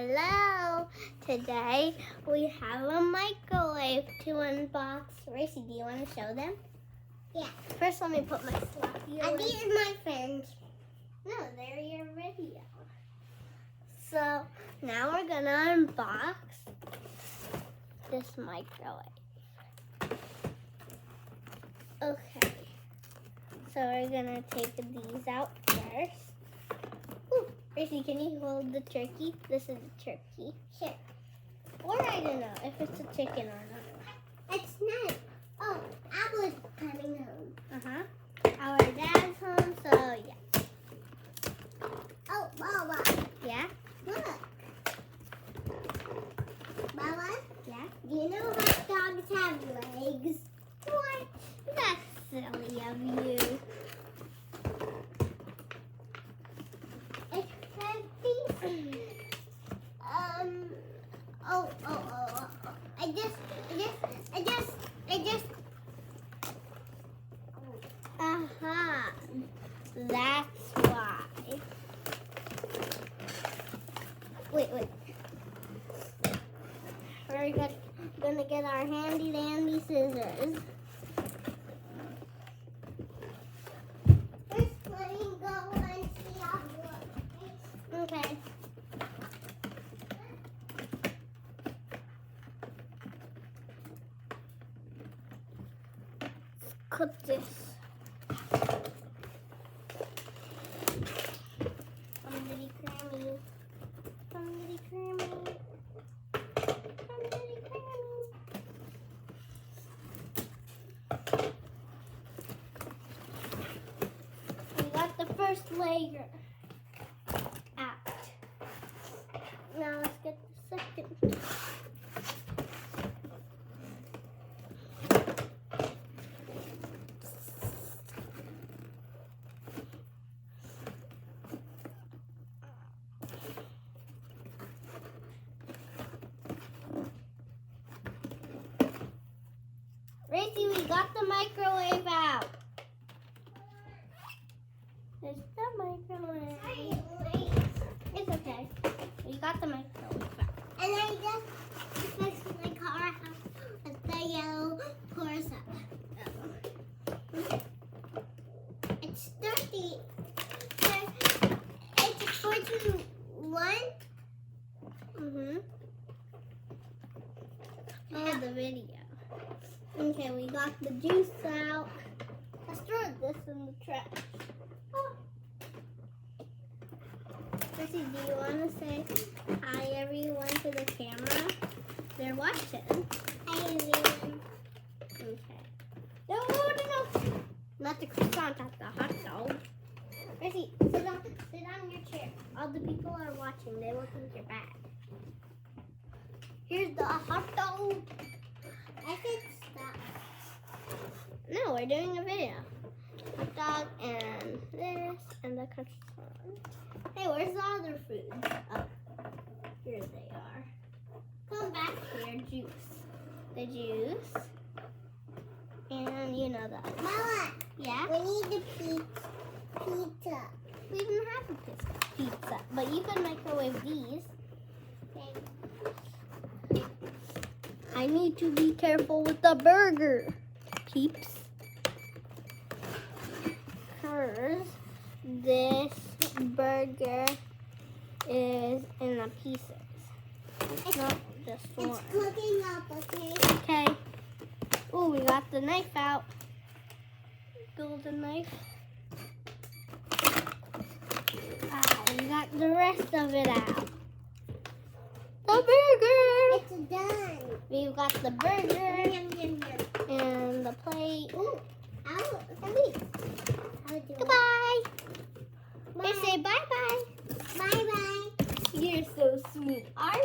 Hello! Today we have a microwave to unbox. Racy, do you want to show them? Yeah. First, let me put my sloppy And away. these are my friends. No, they're your video. So now we're gonna unbox this microwave. Okay. So we're gonna take these out first. Ooh, Racy, can you hold the turkey? This is a turkey. Sure. Or I don't know if it's a chicken or not. It's not. Oh, I was coming home. Our dad's home, so yeah. Oh, Baba. Yeah? Look. Baba, Yeah? do you know hot dogs have legs? What? That's silly of you. It's heavy. Oh. I just. Aha. That's why. Wait. We're gonna get our handy dandy scissors. First, let me go and see how it looks. Okay. Let's cut this. Somebody crammy. We got the first layer out. Now let's get the second. Racy, we got the microwave out. There's the microwave. It's okay. We got the microwave out. And I just fixed my car with the yellow Corsa. It's 30. It's 41. Oh, the video. Okay, we got the juice out. Let's throw this in the trash. Oh. Racy, do you want to say hi everyone to the camera? They're watching. Hi, everyone. Okay. No. Not the croissant, not the hot dog. Racy, sit on your chair. All the people are watching. They will think you're bad. Here's the hot dog. I said stop. No, we're doing a video. Hot dog and this and the croissant. Hey, where's the other foods? Oh, here they are. Come back here, juice. The juice. And you know that. Mama, Yeah? we need the pizza. We didn't have a pizza, but you can microwave these. I need to be careful with the burger, peeps. Because this burger is in the pieces. It's not just one. It's cooking up, okay? Okay. Oh, we got the knife out. Golden knife. We got the rest of it out. The burger! It's done. We've got the burger Yum. and the plate. Ooh, And these. Goodbye. Bye. Let's say bye-bye. Bye. You're so sweet. Our